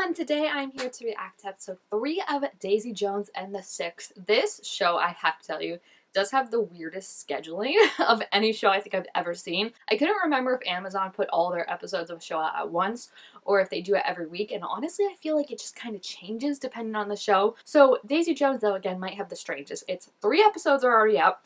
everyone, today I'm here to react to episode 3 of Daisy Jones and the Six. This show, I have to tell you, does have the weirdest scheduling of any show I think I've ever seen. I couldn't remember if Amazon put all their episodes of a show out at once or if they do it every week, and honestly I feel like it just kind of changes depending on the show. So Daisy Jones, though, again, might have the strangest. It's 3 episodes are already out.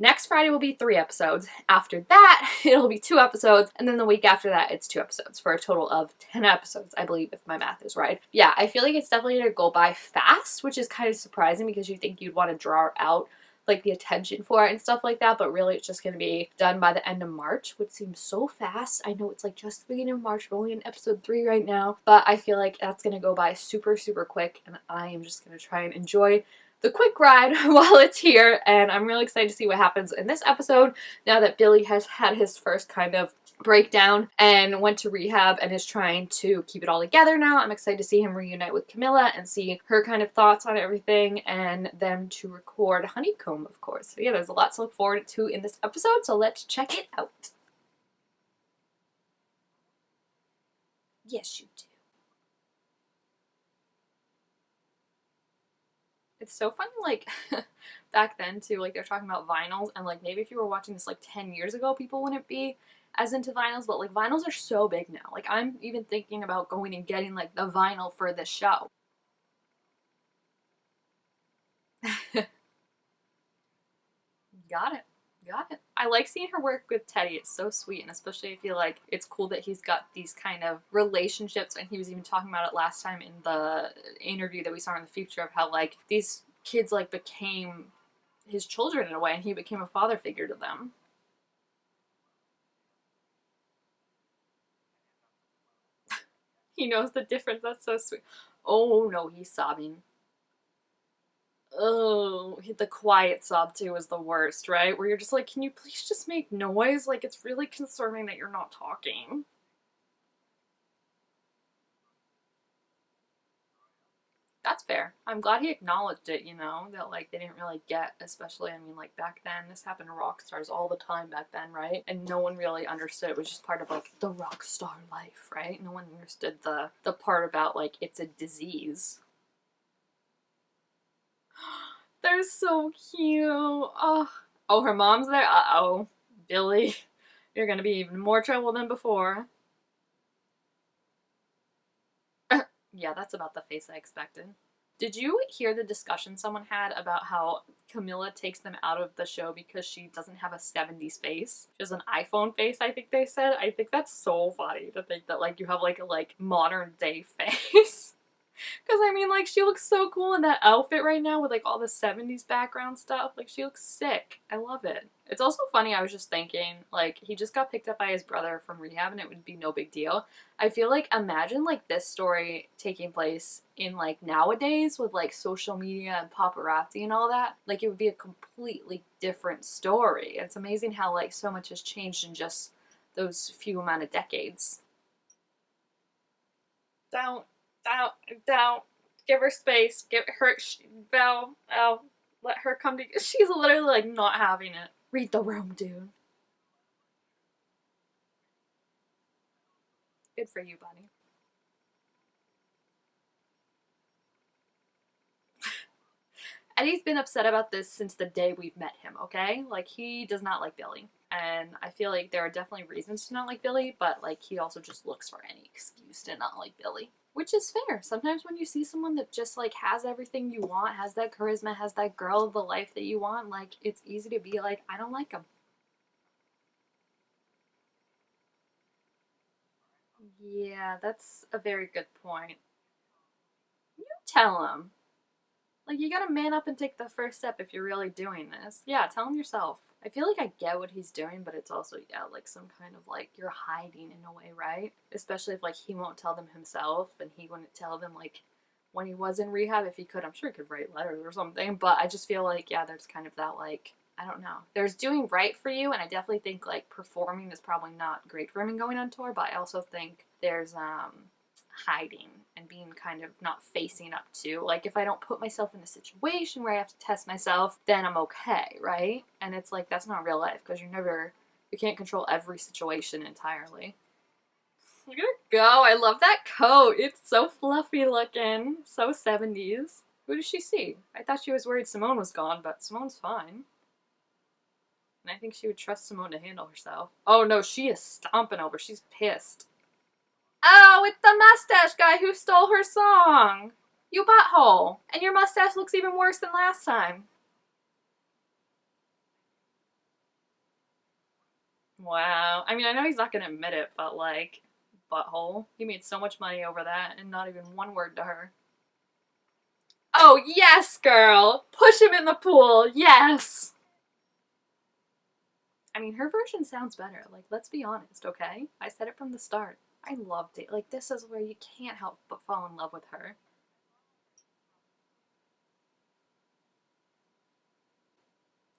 Next Friday will be 3 episodes. After that, it'll be 2 episodes. And then the week after that, it's 2 episodes for a total of 10 episodes, I believe, if my math is right. Yeah, I feel like it's definitely going to go by fast, which is kind of surprising because you think you'd want to draw out like the attention for it and stuff like that, but really it's just going to be done by the end of March, which seems so fast. I know it's like just the beginning of March, we're only in episode 3 right now, but I feel like that's going to go by super quick, and I am just going to try and enjoy the quick ride while it's here, and I'm really excited to see what happens in this episode now that Billy has had his first kind of breakdown and went to rehab and is trying to keep it all together now. I'm excited to see him reunite with Camilla and see her kind of thoughts on everything, and them to record Honeycomb, of course. So yeah, there's a lot to look forward to in this episode, so let's check it out. Yes, you do. It's so funny, like, back then, too, like, they're talking about vinyls, and, like, maybe if you were watching this, like, 10 years ago, people wouldn't be as into vinyls, but, like, vinyls are so big now. Like, I'm even thinking about going and getting, like, the vinyl for this show. Got it. Got it. I like seeing her work with Teddy. It's so sweet, and especially I feel like it's cool that he's got these kind of relationships, and he was even talking about it last time in the interview that we saw in the future of how, like, these kids, like, became his children in a way, and he became a father figure to them. He knows the difference. That's so sweet. Oh no, he's sobbing. Oh, the quiet sob too is the worst, right? Where you're just like, can you please just make noise? Like, it's really concerning that you're not talking. That's fair. I'm glad he acknowledged it, you know, that, like, they didn't really get, especially, I mean, like, back then, this happened to rock stars all the time back then, right? And no one really understood. It was just part of, like, the rock star life, right? No one understood the part about, like, it's a disease. They're so cute. Oh, oh, her mom's there? Uh-oh. Billy, you're gonna be even more trouble than before. Yeah, that's about the face I expected. Did you hear the discussion someone had about how Camilla takes them out of the show because she doesn't have a 70s face? She has an iPhone face, I think they said. I think that's so funny to think that, like, you have, like, a, like, modern day face. Because, I mean, like, she looks so cool in that outfit right now with, like, all the 70s background stuff. Like, she looks sick. I love it. It's also funny, I was just thinking, like, he just got picked up by his brother from rehab and it would be no big deal. I feel like, imagine, like, this story taking place in, like, nowadays with, like, social media and paparazzi and all that. Like, it would be a completely different story. It's amazing how, like, so much has changed in just those few amount of decades. Don't. Don't give her space. Give her, Val, let her come to. She's literally like not having it. Read the room, dude. Good for you, buddy. Eddie's been upset about this since the day we've met him, okay? Like, he does not like Billy. And I feel like there are definitely reasons to not like Billy, but, like, he also just looks for any excuse to not like Billy. Which is fair. Sometimes when you see someone that just, like, has everything you want, has that charisma, has that girl of the life that you want, like, it's easy to be like, I don't like him. Yeah, that's a very good point. You tell him. Like, you gotta man up and take the first step if you're really doing this. Yeah, tell him yourself. I feel like I get what he's doing, but it's also, yeah, like some kind of, like, you're hiding in a way, right? Especially if, like, he won't tell them himself, and he wouldn't tell them, like, when he was in rehab. If he could, I'm sure he could write letters or something, but I just feel like, yeah, there's kind of that, like, I don't know. There's doing right for you, and I definitely think, like, performing is probably not great for him and going on tour, but I also think there's, hiding and being kind of not facing up to. Like, if I don't put myself in a situation where I have to test myself, then I'm okay, right? And it's like, that's not real life because you can't control every situation entirely. Look at her go. I love that coat. It's so fluffy looking. So 70s. Who does she see? I thought she was worried Simone was gone, but Simone's fine. And I think she would trust Simone to handle herself. Oh no, she is stomping over. She's pissed. Oh, it's the mustache guy who stole her song. You butthole. And your mustache looks even worse than last time. Wow. I mean, I know he's not going to admit it, but like, butthole. He made so much money over that and not even one word to her. Oh, yes, girl. Push him in the pool. Yes. I mean, her version sounds better. Like, let's be honest, okay? I said it from the start. I loved it. Like, this is where you can't help but fall in love with her.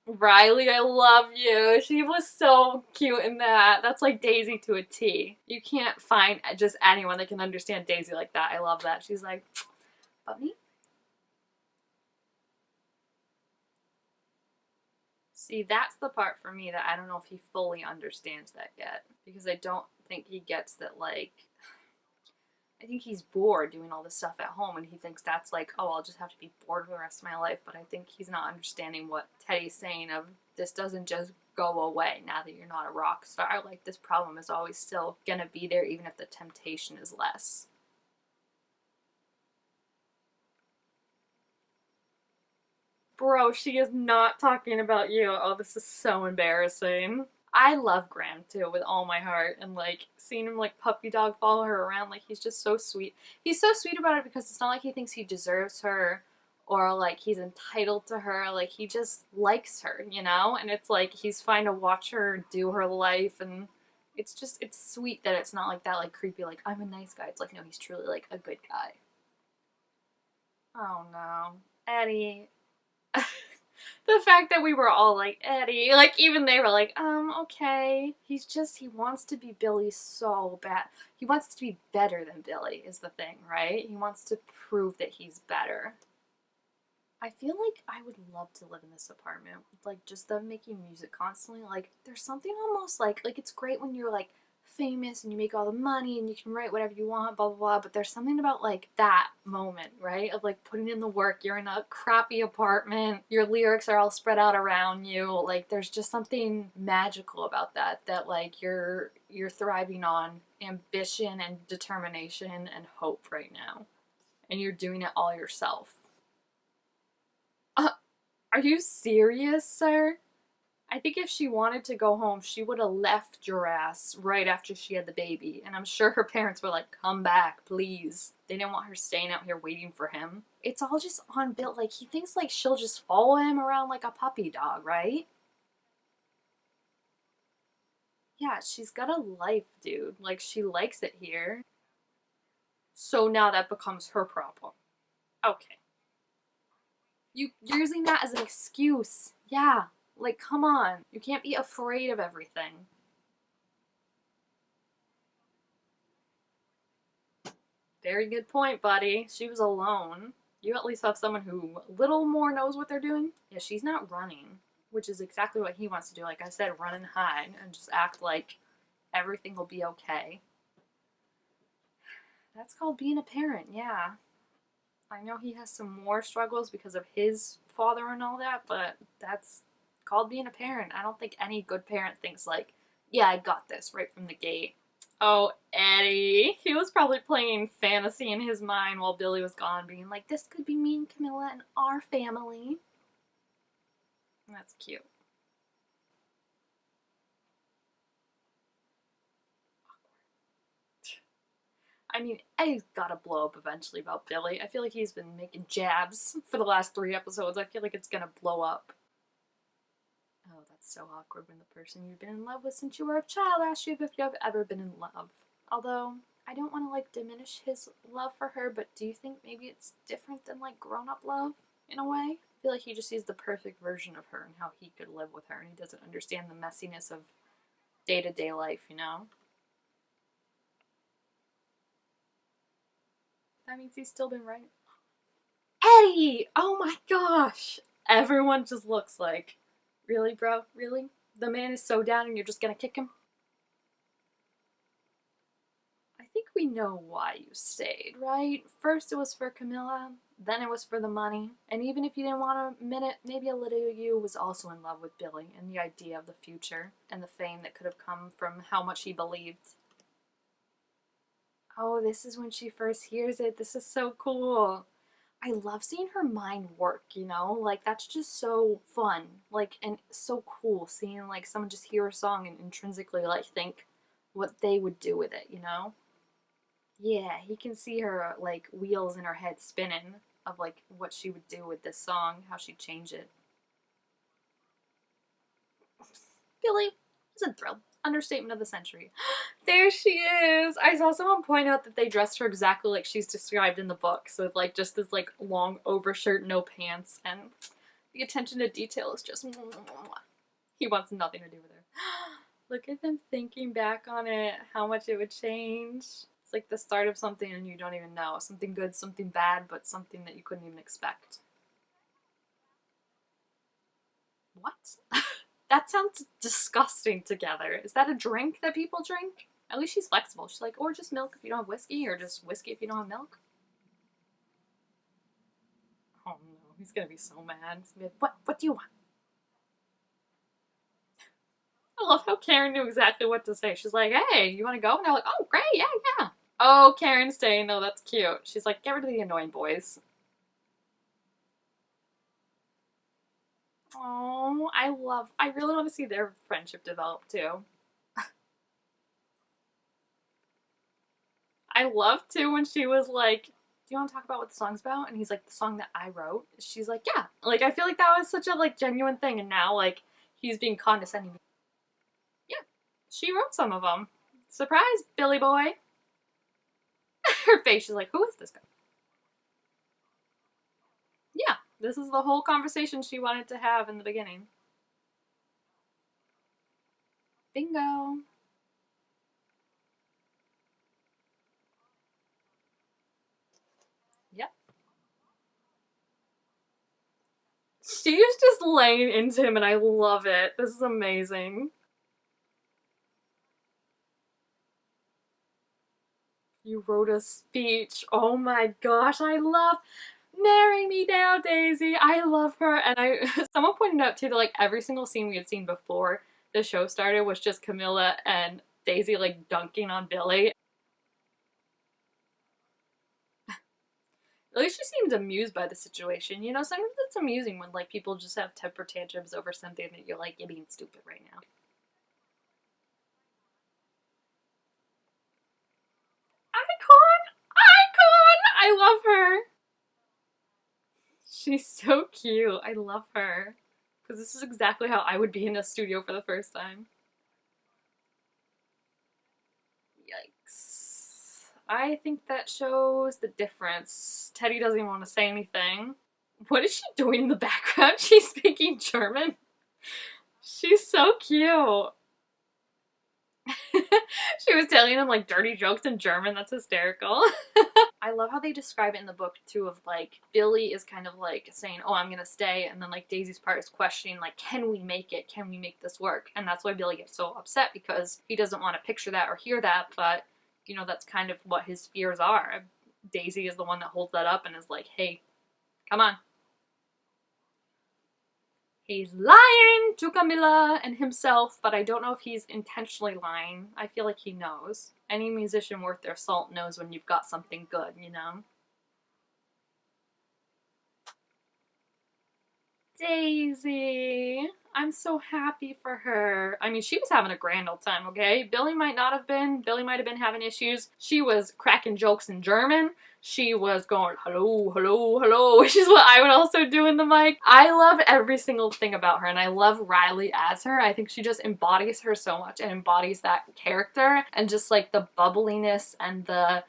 Riley, I love you. She was so cute in that. That's like Daisy to a T. You can't find just anyone that can understand Daisy like that. I love that. She's like, but me? See, that's the part for me that I don't know if he fully understands that yet. Because I don't think he gets that, like, I think he's bored doing all this stuff at home and he thinks that's like, oh, I'll just have to be bored for the rest of my life. But I think he's not understanding what Teddy's saying of this doesn't just go away now that you're not a rock star. Like, this problem is always still gonna be there even if the temptation is less. Bro, she is not talking about you. Oh, this is so embarrassing. I love Graham too with all my heart, and like seeing him like puppy dog follow her around, like he's just so sweet. He's so sweet about it because it's not like he thinks he deserves her or like he's entitled to her. Like he just likes her, you know? And it's like he's fine to watch her do her life, and it's sweet that it's not like that like creepy like I'm a nice guy. It's like no, he's truly like a good guy. Oh no. Eddie, the fact that we were all like, Eddie, like even they were like, okay. He wants to be Billy so bad. He wants to be better than Billy is the thing, right? He wants to prove that he's better. I feel like I would love to live in this apartment. Like just them making music constantly. Like there's something almost like it's great when you're like famous and you make all the money and you can write whatever you want, blah blah blah. But there's something about like that moment, right? Of like putting in the work. You're in a crappy apartment. Your lyrics are all spread out around you. Like there's just something magical about that. That like you're thriving on ambition and determination and hope right now, and you're doing it all yourself. Uh, are you serious, sir? I think if she wanted to go home, she would have left your ass right after she had the baby. And I'm sure her parents were like, come back, please. They didn't want her staying out here waiting for him. It's all just on Bill. Like, he thinks like she'll just follow him around like a puppy dog, right? Yeah, she's got a life, dude. Like, she likes it here. So now that becomes her problem. Okay. You're using that as an excuse. Yeah. Like, come on. You can't be afraid of everything. Very good point, buddy. She was alone. You at least have someone who a little more knows what they're doing. Yeah, she's not running, which is exactly what he wants to do. Like I said, run and hide and just act like everything will be okay. That's called being a parent, yeah. I know he has some more struggles because of his father and all that, but that's called being a parent. I don't think any good parent thinks like, yeah, I got this right from the gate. Oh, Eddie. He was probably playing fantasy in his mind while Billy was gone, being like, this could be me and Camilla and our family. That's cute. I mean, Eddie's gotta blow up eventually about Billy. I feel like he's been making jabs for the last 3 episodes. I feel like it's gonna blow up. Oh, that's so awkward when the person you've been in love with since you were a child asks you if you've ever been in love. Although, I don't want to like diminish his love for her, but do you think maybe it's different than like grown up love in a way? I feel like he just sees the perfect version of her and how he could live with her, and he doesn't understand the messiness of day to day life, you know? That means he's still been right. Eddie! Oh my gosh! Everyone just looks like, really, bro? Really? The man is so down and you're just gonna kick him? I we know why you stayed, right? First it was for Camilla, then it was for the money, and even if you didn't want to admit it, maybe a little of you was also in love with Billy and the idea of the future and the fame that could have come from how much he believed. Oh, this is when she first hears it. This is so cool. I love seeing her mind work, you know? Like, that's just so fun. Like, and so cool seeing, like, someone just hear a song and intrinsically, like, think what they would do with it, you know? Yeah, he can see her, like, wheels in her head spinning of, like, what she would do with this song, how she'd change it. Billy is a thrill. Understatement of the century. There she is! I saw someone point out that they dressed her exactly like she's described in the book. So with like just this like long overshirt, no pants, and the attention to detail is just he wants nothing to do with her. Look at them thinking back on it, how much it would change. It's like the start of something and you don't even know. Something good, something bad, but something that you couldn't even expect. What? That sounds disgusting together. Is that a drink that people drink? At least she's flexible. She's like, or just milk if you don't have whiskey, or just whiskey if you don't have milk. Oh no, he's gonna be so mad. He's gonna be like, what do you want? I love how Karen knew exactly what to say. She's like, hey, you wanna go? And they're like, oh, great, yeah, yeah. Oh, Karen's staying though, that's cute. She's like, get rid of the annoying boys. Oh, I really want to see their friendship develop too. I love too when she was like, do you want to talk about what the song's about? And he's like, the song that I wrote. She's like, yeah. Like, I feel like that was such a like genuine thing. And now like he's being condescending. Yeah, she wrote some of them. Surprise, Billy boy. Her face, she's like, who is this guy? Yeah, this is the whole conversation she wanted to have in the beginning. Bingo. Yep. She's just laying into him and I love it. This is amazing. You wrote a speech. Oh my gosh, I love Marry Me Now, Daisy. I love her. And someone pointed out too that like every single scene we had seen before the show started was just Camilla and Daisy like dunking on Billy. At least she seemed amused by the situation. You know, sometimes it's amusing when like people just have temper tantrums over something that you're like, you're being stupid right now. Icon! Icon! I love her. She's so cute. I love her. Because this is exactly how I would be in a studio for the first time. Yikes. I think that shows the difference. Teddy doesn't even want to say anything. What is she doing in the background? She's speaking German. She's so cute. She was telling him like dirty jokes in German. That's hysterical. I love how they describe it in the book too of like Billy is kind of like saying, oh, I'm gonna stay, and then like Daisy's part is questioning like, can we make it? Can we make this work? And that's why Billy gets so upset because he doesn't want to picture that or hear that, but you know, that's kind of what his fears are. Daisy is the one that holds that up and is like, hey, come on. He's lying to Camilla and himself, but I don't know if he's intentionally lying. I feel like he knows. Any musician worth their salt knows when you've got something good, you know? Daisy. I'm so happy for her. I mean, she was having a grand old time, okay? Billy might not have been. Billy might have been having issues. She was cracking jokes in German. She was going, hello, hello, hello, which is what I would also do in the mic. I love every single thing about her, and I love Riley as her. I think she just embodies her so much and embodies that character and just like the bubbliness and the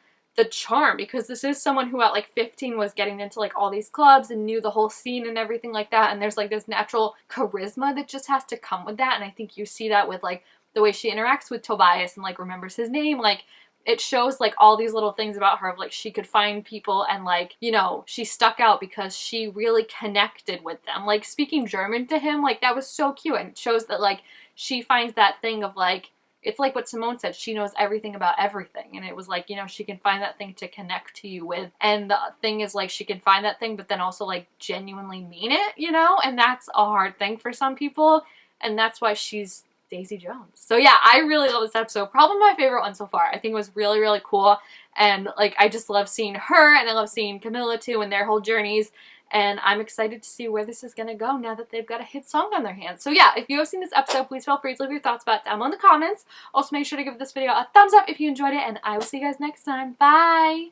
charm, because this is someone who at like 15 was getting into like all these clubs and knew the whole scene and everything like that, and there's like this natural charisma that just has to come with that, and I think you see that with like the way she interacts with Tobias and like remembers his name. Like it shows like all these little things about her of like she could find people and like, you know, she stuck out because she really connected with them. Like speaking German to him, like that was so cute, and it shows that like she finds that thing of like, it's like what Simone said, she knows everything about everything. And it was like, you know, she can find that thing to connect to you with. And the thing is, like, she can find that thing, but then also, like, genuinely mean it, you know? And that's a hard thing for some people. And that's why she's Daisy Jones. So yeah, I really love this episode. Probably my favorite one so far. I think it was really, really cool. And, like, I just love seeing her, and I love seeing Camilla, too, and their whole journeys. And I'm excited to see where this is going to go now that they've got a hit song on their hands. So yeah, if you have seen this episode, please feel free to leave your thoughts about it down in the comments. Also, make sure to give this video a thumbs up if you enjoyed it, and I will see you guys next time. Bye!